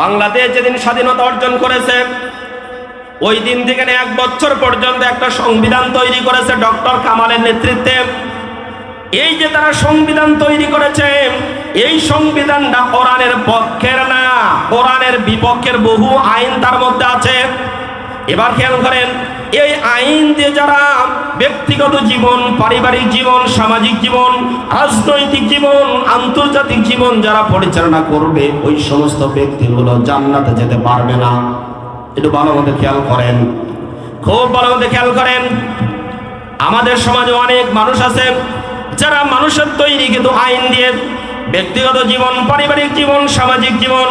বাংলাদেশ যেদিন স্বাধীনতা অর্জন করেছে ওই দিন থেকে 1 বছর পর্যন্ত একটা সংবিধান তৈরি করেছে ডক্টর কামালের নেতৃত্বে। এই যে তারা সংবিধান তৈরি করেছে, এই সংবিধানটা কোরআনের পক্ষের না, কোরআনের বিপক্ষের বহু আইন তার মধ্যে আছে। এবার খেয়াল করেন, এই আইন দিয়ে যারা ব্যক্তিগত জীবন, পারিবারিক জীবন, সামাজিক জীবন, রাজনৈতিক জীবন, আন্তর্জাতিক জীবন যারা পরিচালনা করবে, ওই সমস্ত ব্যক্তিগুলো জান্নাতে যেতে পারবে না। একটু ভালো মতো খেয়াল করেন, খুব ভালো মতো খেয়াল করেন। আমাদের সমাজে অনেক মানুষ আছে যারা মানুষের তৈরি কিন্তু আইন দিয়ে ব্যক্তিগত জীবন, পারিবারিক জীবন, সামাজিক জীবন,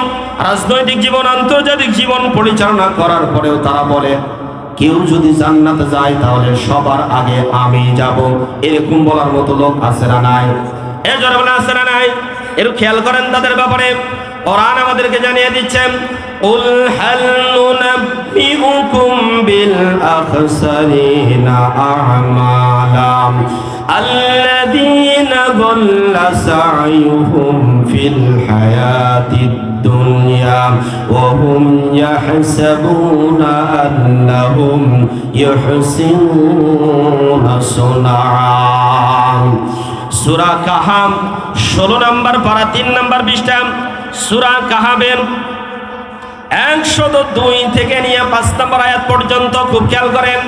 রাজনৈতিক জীবন, আন্তর্জাতিক জীবন পরিচালনা করার পরেও তারা বলে কেউ যদি জান্নাতে যায় তাহলে সবার আগে আমি যাব। এরকম বলার মতো লোক আছে না নাই? এ জোরে বলে আছে না নাই? এর খেয়াল করেন তাদের ব্যাপারে। কোরআন আমাদেরকে জানিয়ে দিচ্ছেন, উল হাল নুনাব্বিউকুম বিল আখসারিনা আ'মালা আল্লাযীনা দাল্লা সা'য়ুহুম ফিল হায়াতিদ দুনিয়া ওয়া হুম ইয়াহসাবুনা আন্নাহুম ইউহসিনুনা সুনআ। সূরা কাহাফ 16 নম্বর পারা 3 নম্বর পৃষ্ঠা। সূরা কাহাফের 102 থেকে নিয়ে 5 নম্বর আয়াত পর্যন্ত খুব খেয়াল করেন।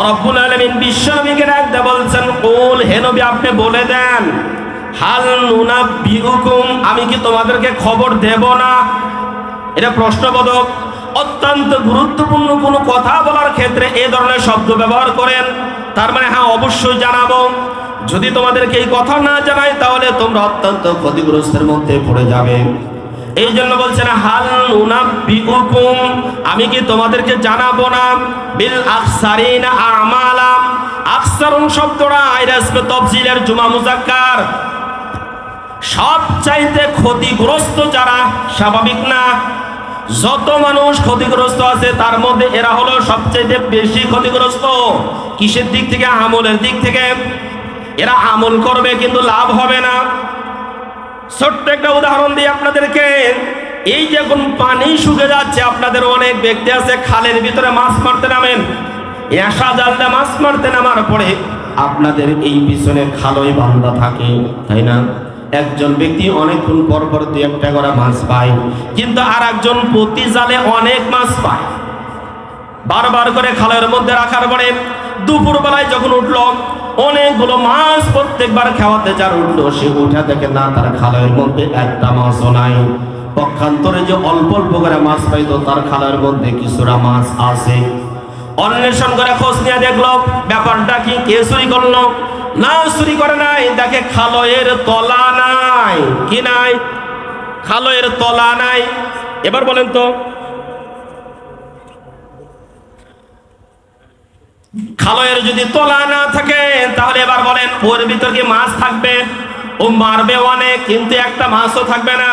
রব্বুল আলামিন বিশ্বনবীকে ডাকতে বলছেন, কুল, হে নবী আপনি বলে দেন, হাল নুনাব্বিউকুম, আমি কি তোমাদেরকে খবর দেব না? এটা প্রশ্নবোধক। অত্যন্ত গুরুত্বপূর্ণ কোনো কথা বলার ক্ষেত্রে এই ধরনের শব্দ ব্যবহার করেন, তার মানে হ্যাঁ অবশ্যই জানাবো। যদি তোমাদেরকে এই কথা না জানাই তাহলে তোমরা অত্যন্ত ক্ষতিগ্রস্তের মধ্যে পড়ে যাবে। এই জন্য বলছেন হাল নুনাব্বিউকুম, আমি কি তোমাদেরকে জানাবো না, বিল আখসারিনা আমালা। আখসারুন শব্দটা আইরাসবে তাফসীলের জুমা মুযাক্কার। সবচাইতে ক্ষতিগ্রস্ত যারা, স্বাভাবিক না, যত মানুষ ক্ষতিগ্রস্ত আছে তার মধ্যে এরা হলো সবচাইতে বেশি ক্ষতিগ্রস্ত। কিসের দিক থেকে? আমলের দিক থেকে। এরা আমল করবে কিন্তু লাভ হবে না। ছোট্ট একটা উদাহরণ দিই আপনাদেরকে। এই যে এখন পানি শুকে যাচ্ছে, আপনাদের অনেক ব্যক্তি আছে খালের ভিতরে মাছ মারতে নামেন, এসা জালতে মাছ মারতে নামার পরে আপনাদের এই পিছনে খালই বান্ধা থাকে, তাই না? একজন ব্যক্তি অনেকক্ষণ পর পর 2-1টা করে মাছ পায়, কিন্তু আর একজন প্রতি জালে অনেক মাছ পায়। বারবার করে খালের মধ্যে রাখার পরে দুপুরবেলায় যখন উঠলো, অনেকগুলো মাছ প্রত্যেকবার খাওয়াতে যার উঠলো, সে উঠা দেখে না তার খালের মধ্যে একটা মাছও নাই। পক্ষান্তরে যে অল্প অল্প করে মাছ পাইতো তার খালের মধ্যে কিছুটা মাছ আছে। অন্বেষণ করে খোঁজ নিয়ে দেখলো ব্যাপারটা কি, কে চুরি করলো? না, চুরি করে নাই। দেখে খালয়ের তলা নাই। কি নাই? খালয়ের তলা নাই। এবার বলেন তো, খালয়ের যদি তলা না থাকে তাহলে এবার বলেন ওর ভিতর কি মাছ থাকবে? ও মারবে অনেক, কিন্তু একটা মাছও থাকবে না।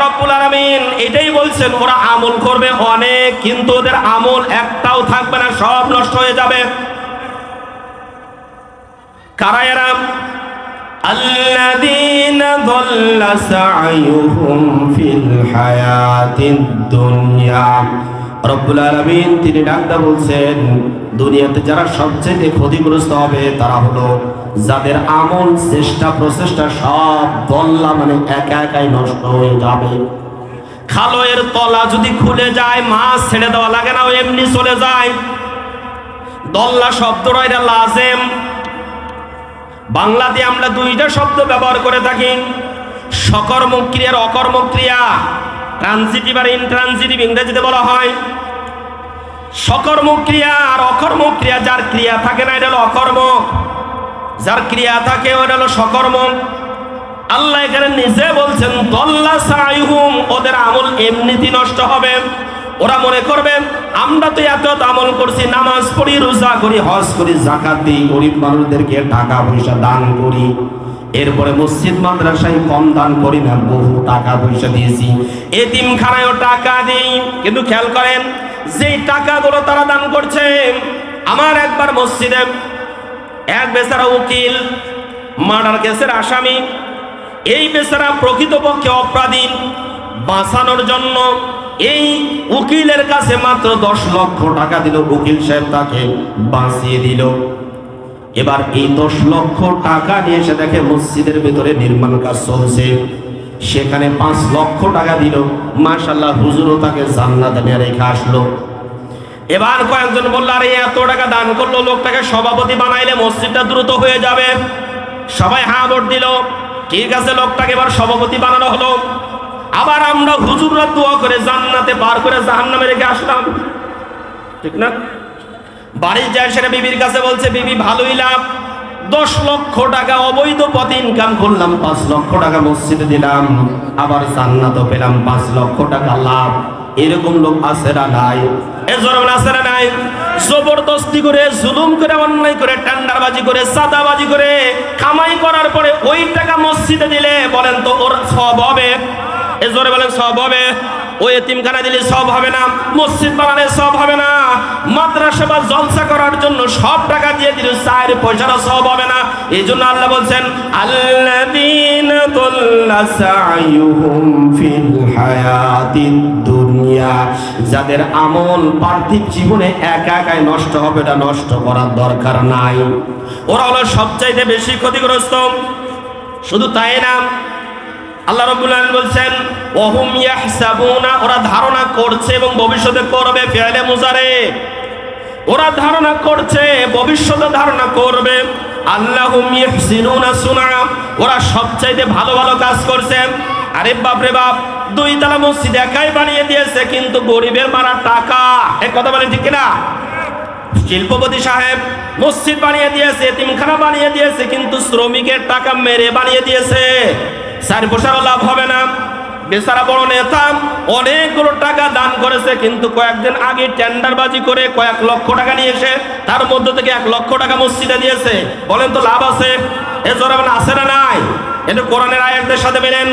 রব্বুল আলামিন এটাই বলছেন, ওরা আমল করবে অনেক কিন্তু ওদের আমল একটাও থাকবে না, সব নষ্ট হয়ে যাবে। কারা এরা? আল্লাযীনা দাল্লা সা'য়ুহুম ফিল হায়াতিদ দুনিয়া। রব্বুল আলামিন তিনি ডাকতে বলছেন, দুনিয়াতে যারা সবচেয়ে ক্ষতিগ্রস্ত হবে তারা হলো যাদের আমল, চেষ্টা, প্রচেষ্টা সব দল্লা, মানে একা একাই নষ্ট হয়ে যাবে। খালয়ের তলা যদি খুলে যায়, মাছ ছেড়ে দেওয়া লাগে না, ও এমনি চলে যায়। দল্লা শব্দটা এটা লাজেম। বাংলাতে আমরা 2টা শব্দ ব্যবহার করে থাকি, সকর্মক ক্রিয়া আর অকর্মক ক্রিয়া। ট্রানজিটিভ আর ইনট্রানজিটিভ ইংরেজিতে বলা হয়। সকর্মক ক্রিয়া আর অকর্মক ক্রিয়া, যার ক্রিয়া থাকে না এটা হলো অকর্মক, যার ক্রিয়া থাকে ওটা হলো সকর্মক। আল্লাহ এখানে নিজে বলছেন দল্লা সাইহুম, ওদের আমল এমনিতেই নষ্ট হবে। ওরা মনে করবে আমরা তো এত আমল করছি, নামাজ পড়ি, রোজা করি, হজ করি, যাকাত দিই, গরিব মানুষদেরকে টাকা পয়সা দান করি, এরপরে মসজিদ মাদ্রাসায় কম দান করি না, বহু টাকা পয়সা দিয়েছি, এতিমখানায়ও টাকা দিই। কিন্তু খেয়াল করেন যেই টাকাগুলো তারা দান করছে, আমার একবার মসজিদে এক বেচারা উকিল, মার্ডার কেসের আসামি, এই বেচারা প্রকৃতপক্ষে অপরাধী, বাঁচানোর জন্য এই উকিলের কাছে মাত্র 10 লক্ষ টাকা দিল, উকিল সাহেব তাকে বাঁচিয়ে দিল। এবার এই 10 লক্ষ টাকা নিয়ে এসে দেখে মসজিদের ভিতরে নির্মাণ কাজ চলছে, সেখানে 5 লক্ষ টাকা দিল। মাশাআল্লাহ, হুজুরও তাকে জান্নাতে নিয়ে রেখে আসলো। এবার কয়েকজন বলল, আরে এত টাকা দান করলো, লোকটাকে সভাপতি বানাইলে মসজিদটা দ্রুত হয়ে যাবে। সবাই হ্যাঁ ভোট দিল, ঠিক আছে, লোকটাকে এবার সভাপতি বানানো হলো। আবার আমরা হুজুররা দোয়া করে জান্নাতে পার করে জাহান্নামে রেখে আসলাম, ঠিক না? বাড়ি যায় সেটা বিবির কাছে বলছে, বিবি ভালোই লাভ, 10 লক্ষ টাকা অবৈধ পথে ইনকাম করলাম, 5 লক্ষ টাকা মসজিদে দিলাম, আবার জান্নাতও পেলাম, 5 লক্ষ টাকা লাভ। এরকম লোক আছে না নাই? এজন্য আছে না নাই? জবরদস্তি করে, জুলুম করে, অন্যায় করে, টেন্ডারবাজি করে, চাঁদাবাজি করে কামাই করার পরে ওই টাকা মসজিদে দিলে বলেন তো ওর সওয়াব হবে? এজন্য বলেন সওয়াব হবে? ওই এতিমখানা দিলে সওয়াব হবে না, মসজিদ বানালে সওয়াব হবে না, মাদ্রাসা বা জলসা করার জন্য সব টাকা দিয়ে দিলে 4 পয়সারও সওয়াব হবে না। এই জন্য আল্লাহ বলছেন, আল্লাযীনা দাল্লা সা'য়ুহুম ফিল হায়াতিদ দুনিয়া, যাদের আমল পার্থিব জীবনে একা একাই নষ্ট হবে, এটা নষ্ট করার দরকার নাই। ওরা হলো সবচাইতে বেশি ক্ষতিগ্রস্ত। শুধু তাই না, আল্লাহ রাব্বুল আলামিন বলছেন, ওহুম ইয়াহসাবুনা, ওরা ধারণা করছে এবং ভবিষ্যতে করবে। ফি'লে মুজারে, ওরা ধারণা করছে, ভবিষ্যতে ধারণা করবে। আল্লাহুম ইয়াহসিনুনা সুনা, ওরা সবচাইতে ভালো ভালো কাজ করছে। আরে বাপ রে বাপ, 2 তলা মসজিদ একাই বানিয়ে দিয়েছে, কিন্তু গরিবের মারা টাকা। এই কথা বলেন ঠিক কিনা? শিল্পপতি সাহেব মসজিদ বানিয়ে দিয়েছে, এতিমখানা বানিয়ে দিয়েছে, কিন্তু শ্রমিকের টাকা মেরে বানিয়ে দিয়েছে। 4 পয়সারও লাভ হবে না। বেচারা বড় নেতা অনেকগুলো টাকা দান করেছে, কিন্তু কয়েকদিন আগে টেন্ডারবাজি করে কয়েক লক্ষ টাকা নিয়ে এসে তার মধ্য থেকে 1 লক্ষ টাকা মসজিদে দিয়েছে। বলেন তো লাভ আছে? এজন্য আছে না নাই? এটা কোরআনের আয়াতের সাথে মেলেন।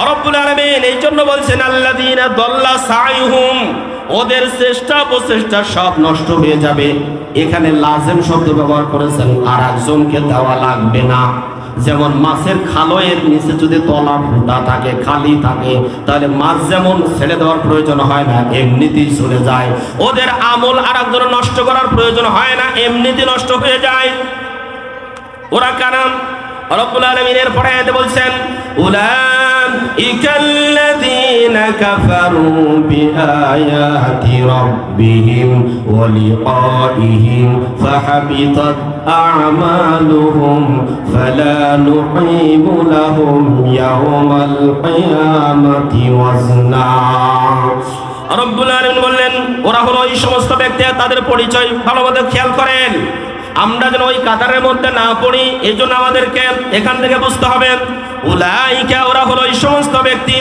রব্বুল আলামিন এই জন্য বলছেন, আল্লাযীনা দাল্লা সা'য়ুহুম, ওদের চেষ্টা প্রচেষ্টা সব নষ্ট হয়ে যাবে। এখানে লাজেম শব্দ ব্যবহার করেছেন, আর একজনকে দেওয়া লাগবে না। যেমন মাছের খালয়ের নিচে যদি তলা ফুটা থাকে, খালি থাকে, তাহলে মাছ যেমন ছেড়ে দেওয়ার প্রয়োজন হয় না, এমনিতেই চলে যায়। ওদের আমল আর একজন নষ্ট করার প্রয়োজন হয় না, এমনিতেই নষ্ট হয়ে যায়। ওরা কারণ রব্বুল আলামিন এর পরে আয়াতে বলছেন, উলাইকাল্লাযীনা কাফারু বিআয়াতি রাব্বিহিম ওয়া লিকাইহিম ফাহাবিতাত আ'মালুহুম ফালা নুকিমু লাহুম ইয়াওমাল কিয়ামাতি ওয়াজনা। রব্বুল আলামিন বললেন, ওরা হলো এই সমস্ত ব্যক্তি, তাদের পরিচয় ভালোমতো খেয়াল করেন। আমরা যেন ওই কাতারের মধ্যে না পড়ি, এই জন্য আমাদেরকে এখান থেকে বুঝতে হবে। উলাইকা, ওরা হলো এই সমস্ত ব্যক্তি,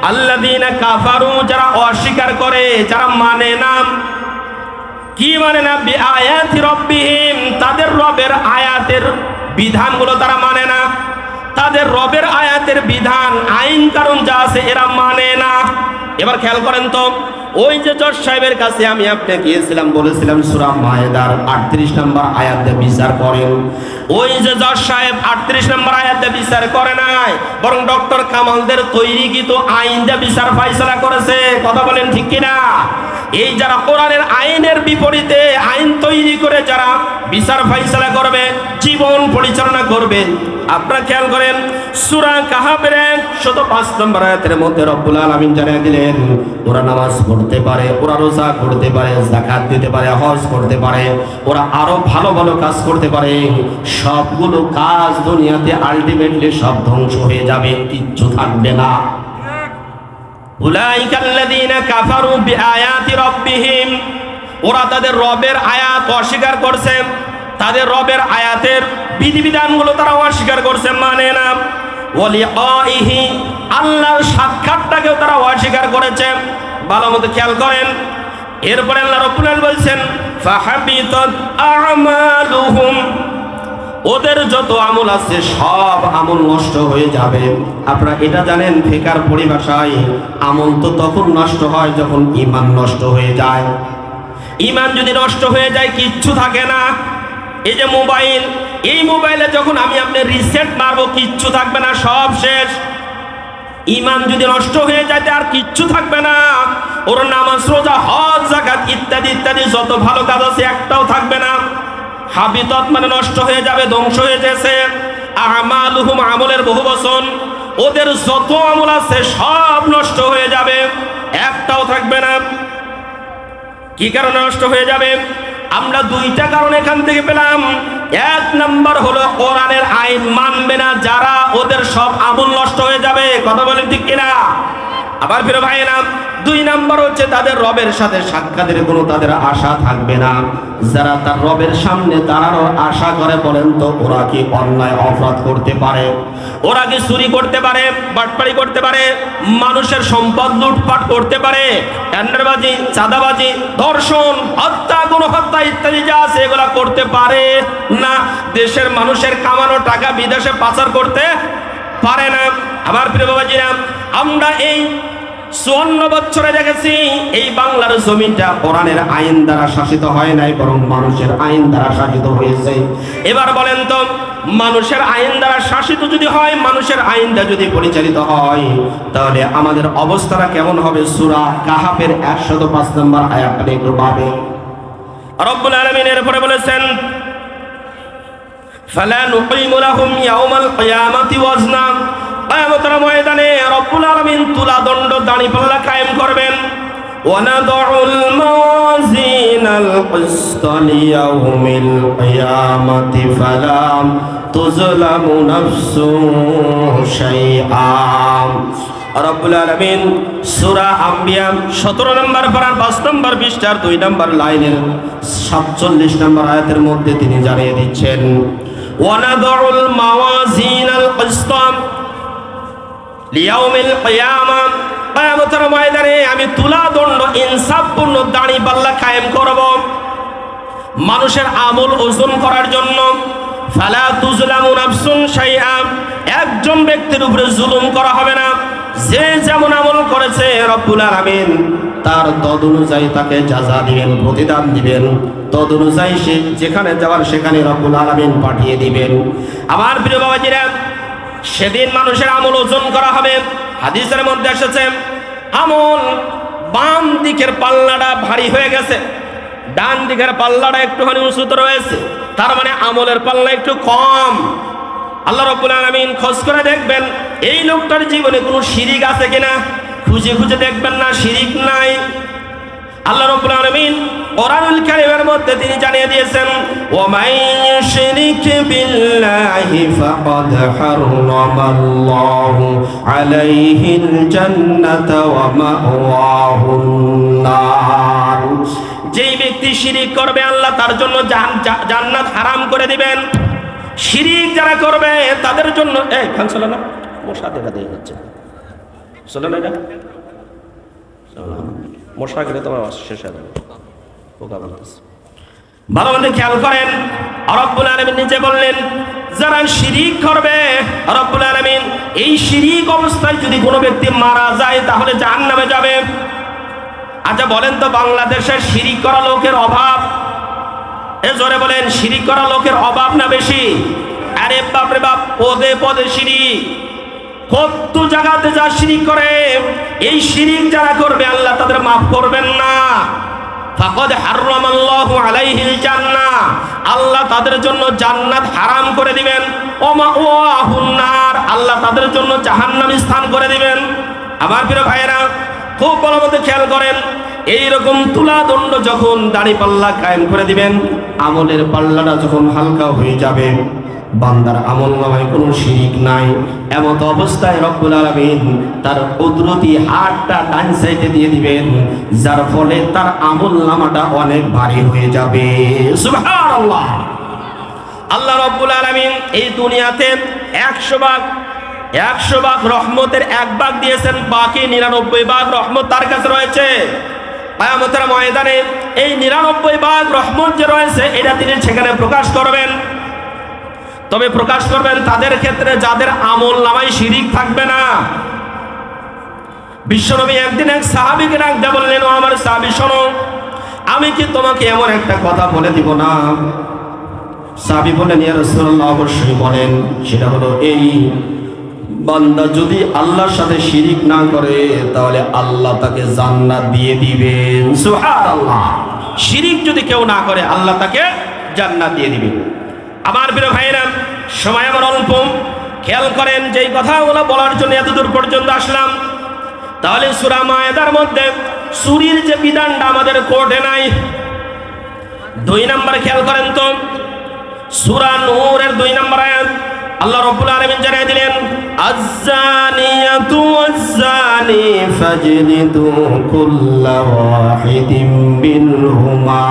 আল্লাযীনা কাফারু, যারা অস্বীকার করে, যারা মানে না। কি মানে না? বিআয়াতি রাব্বিহিম, তাদের রবের আয়াতের বিধানগুলো তারা মানে না। তাদের রবের আয়াতের বিধান, আইন কারণ যা আছে এরা মানে না। এবার খেয়াল করেন তো, ওই যে জজ সাহেবের কাছে আমি আপনাকে গিয়েছিলাম, বলেছিলাম সূরা মায়েদার 38 নম্বর আয়াতে বিচার করেন। ওই যে জজ সাহেব 38 নম্বর আয়াতে বিচার করে নাই, বরং ডক্টর কামালদের তৈরিকৃত আইন দিয়ে বিচার ফয়সালা করেছে। কথা বলেন ঠিক কিনা? এই যারা কোরআনের আইনের বিপরীতে আইন তৈরি করে যারা বিচার ফয়সালা করবে, জীবন পরিচালনা করবে, আপনারা খেয়াল করেন সূরা কাহাফের 105 নম্বর আয়াতের মধ্যে রব্বুল আলামিন জানিয়ে দিলেন, ওরা নামাজ পড়তে পারে, ওরা রোজা করতে পারে, যাকাত দিতে পারে, হজ করতে পারে, ওরা আরো ভালো ভালো কাজ করতে পারে। সবগুলো কাজ দুনিয়াতে আলটিমেটলি সব ধ্বংস হয়ে যাবে, কিচ্ছু থাকবে না। উলাইকাল্লাযীনা কাফারু বিআয়াতি রাব্বিহিম, ওরা তাদের রবের আয়াত অস্বীকার করছে, তাদের রবের আয়াতের বিধিবিধানগুলো তারা অস্বীকার করছে, মানে না। ওয়া লিকাইহি, আল্লাহর সাক্ষাৎটাকেও তারা অস্বীকার করেছে। ভালো মতো খেয়াল করেন। এরপরে আল্লাহ রাব্বুল আলামিন বলছেন, ফাহাবিতাত আ'মালুহুম, ওদের যত আমল আছে সব আমল নষ্ট হয়ে যাবে। আপনারা এটা জানেন, ফিকার পরিভাষায় আমল তো তখন নষ্ট হয় যখন ঈমান নষ্ট হয়ে যায়। ঈমান যদি নষ্ট হয়ে যায় কিচ্ছু থাকে না। এই যে মোবাইল, এই মোবাইলে যখন আমি আপনি রিসেট মারবো কিচ্ছু থাকবে না, সব শেষ। ইমান যদি নষ্ট হয়ে যায় আর কিচ্ছু থাকবে না। ওর নামাজ রোজা হজ যাকাত ইত্যাদি ইত্যাদি যত ভালো কাজ আছে একটাও থাকবে না। হাবিতত মানে নষ্ট হয়ে যাবে, ধ্বংস হয়ে যাচ্ছে। আমালুহুম আমলের বহু বচন, ওদের যত আমল আছে সব নষ্ট হয়ে যাবে, একটাও থাকবে না। কি কারণে নষ্ট হয়ে যাবে? আমরা দুইটা কারণ এখান থেকে পেলাম। এক নাম্বার হলো কোরআনের আইন মানবে না যারা, ওদের সব আমল নষ্ট হয়ে যাবে। কথা বলেন ঠিক কিনা? আবার ফিরে ভাইয়েরা, দুই নাম্বার হচ্ছে তাদের রবের সাথে সাক্ষাতের কোনো তাদের আশা থাকবে না। যারা তার রবের সামনে দাঁড়ানোর আশা করে, বলেন তো ওরা কি অন্যায় অপরাধ করতে পারে? ওরা কি চুরি করতে পারে, বাটপাড়ি করতে পারে, মানুষের সম্পদ লুটপাট করতে পারে, টেন্ডারবাজি, চাঁদাবাজি, ধর্ষণ, হত্যা, গণহত্যা ইত্যাদি যা আছে এগুলা করতে পারে না। দেশের মানুষের কামানো টাকা বিদেশে পাচার করতে পারে না। আমার প্রিয় বাবাজিরা, আমরা এই 54 বছরে দেখেছি এই বাংলার জমিটা কোরআনের আইন দ্বারা শাসিত হয় নাই, বরং মানুষের আইন দ্বারা শাসিত হয়েছে। এবার বলেন তো, মানুষের আইন দ্বারা শাসিত যদি হয়, মানুষের আইনটা যদি পরিচালিত হয়, তাহলে আমাদের অবস্থাটা কেমন হবে? সূরা কাহাফের 105 নম্বর আয়াতটা একটু পাবে। রব্বুল আলামিন এরপরে বলেছেন, ফালা নুকিমু লাহুম ইয়াউমাল কিয়ামাতি ওয়াজনা। কিয়ামতের ময়দানে রব্বুল আলামিন তুলাদণ্ড দাঁড়িপাল্লা কায়েম করবেন। ওয়ানাদউল মাওয়াজিনাল কিসতা লিয়াউমিল কিয়ামাতি ফালা তুযলামু নাফসুন শাইআ। রব্বুল আলামিন সূরা আম্বিয়া 17 নম্বর পারার 5 নম্বর পৃষ্ঠার 2 নম্বর লাইনের 47 নম্বর আয়াতের মধ্যে তিনি জানিয়ে দিচ্ছেন, ওয়ানাদউল মাওয়াজিনাল কিসতা লিয়াউমিল কিয়ামা। কিয়ামতের ময়দানে আমি তুলাদণ্ড ইনসাফপূর্ণ দাঁড়িপাল্লা কায়েম করব মানুষের আমল ওজন করার জন্য। ফালা তুযলামু নাফসুন শাইআ, একজন ব্যক্তির উপরে জুলুম করা হবে না। যে যেমন আমল করেছে রব্বুল আলামিন তার তদ অনুযায়ী তাকে জাযা দিবেন, প্রতিদান দিবেন। তদ অনুযায়ী সে যেখানে যাওয়ার সেখানে রব্বুল আলামিন পাঠিয়ে দিবেন। আমার প্রিয় বাবাজিরা, সেদিন মানুষের আমল ওজন করা হবে। হাদিসের মধ্যে এসেছে, আমল বাম দিকের পাল্লাটা ভারী হয়ে গেছে, ডান দিকের পাল্লাটা একটুখানি উঁচুতে রয়েছে, তার মানে আমলের পাল্লা একটু কম। আল্লাহ রাব্বুল আলামিন খোঁজ করে দেখবেন এই লোকটার জীবনে কোনো শিরিক আছে কিনা, খুঁজে খুঁজে দেখবেন না, শিরিক নাই। আল্লাহ রাব্বুল আলামিন কোরআনুল কারীমের মধ্যে তিনি জানিয়ে দিয়েছেন, ওয়া মান ইউশরিক বিল্লাহি ফাকাদ হারামাল্লাহু আলাইহিল জান্নাতা ওয়া মাওয়াহুন নার। যেই ব্যক্তি শিরিক করবে আল্লাহ তার জন্য জান্নাত হারাম করে দিবেন। শিরিক যারা করবে তাদের জন্য ফ্যান চলে না, মশা দেখা দিয়ে হচ্ছে, চলে না, এটা মশা গেলে তোমার শেষ হয়ে যাবে। ভালো মতো খেয়াল করেন, রব্বুল আলামিন নিজে বললেন যারা শিরিক করবে, রব্বুল আলামিন এই শিরিক অবস্থায় যদি কোনো ব্যক্তি মারা যায় তাহলে জাহান্নামে যাবে। আচ্ছা বলেন তো, বাংলাদেশের শিরিক করা লোকের অভাব, এ জোরে বলেন, শিরিক করা লোকের অভাব না বেশি? আরে বাপ রে বাপ, পদে পদে শিরিক, কত জায়গাতে যা শিরিক করে। এই শিরিক যারা করবে আল্লাহ তাদের মাফ করবেন না। ফাকাদ হারামাল্লাহু আলাইহিল জান্নাহ, আল্লাহ তাদের জন্য জান্নাত হারাম করে দিবেন। ওয়া মাওয়াহুন নার, আল্লাহ তাদের জন্য জাহান্নামী স্থান করে দিবেন। আমার প্রিয় ভাইয়েরা, খুব ভালো মতো খেয়াল করেন, এইরকম তুলাদণ্ড যখন দাঁড়িপাল্লা কায়েম করে দিবেন, আমলের পাল্লাটা যখন হালকা হয়ে যাবে, বান্দার আমল নামায় কোনো শিরিক নাই, এমত অবস্থায় রব্বুল আলামিন তার কুদরতি হাতটা ডান সাইডে দিয়ে দিবেন, যার ফলে তার আমল নামাটা অনেক ভারী হয়ে যাবে। সুবহানাল্লাহ। আল্লাহ রব্বুল আলামিন এই দুনিয়াতে 100 ভাগ রহমতের 1 ভাগ দিয়েছেন, বাকি 99 ভাগ রহমত তার কাছে রয়েছে। কিয়ামতের ময়দানে এই 99 ভাগ রহমত যে রয়েছে এটা তিনি সেখানে প্রকাশ করবেন। তবে প্রকাশ করবেন তাদের ক্ষেত্রে যাদের আমল নামায় শিরিক থাকবে না। বিশ্বনবী একদিন এক সাহাবীকে ডাকতে বললেন, ও আমার সাহাবী শোনো, আমি কি তোমাকে এমন একটা কথা বলে দিব না? সাহাবী বললেন, ইয়া রাসূলুল্লাহ অবশ্যই বলেন। সেটা হলো এই, বান্দা যদি আল্লাহর সাথে শিরিক না করে তাহলে আল্লাহ তাকে জান্নাত দিয়ে দিবেন। সুবহানাল্লাহ। শিরিক যদি কেউ না করে আল্লাহ তাকে জান্নাত দিয়ে দিবেন। আমার প্রিয় ভাইরা, সময় আমার অল্প, খেয়াল করেন যেই কথাগুলো বলার জন্য এতদূর পর্যন্ত আসলাম, তাহলে সূরা মায়েদার মধ্যে চুরির যে বিধানটা আমাদের কোর্টে নাই। 2 নম্বর খেয়াল করেন তো, সূরা নূরের 2 নম্বর আয়াত আল্লাহ রাব্বুল আলামিন জানিয়ে দিলেন, আয-যানিয়াতু ওয়াজ-যানি ফাজলিদু কুল্লা ওয়াহিদিন মিনহুমা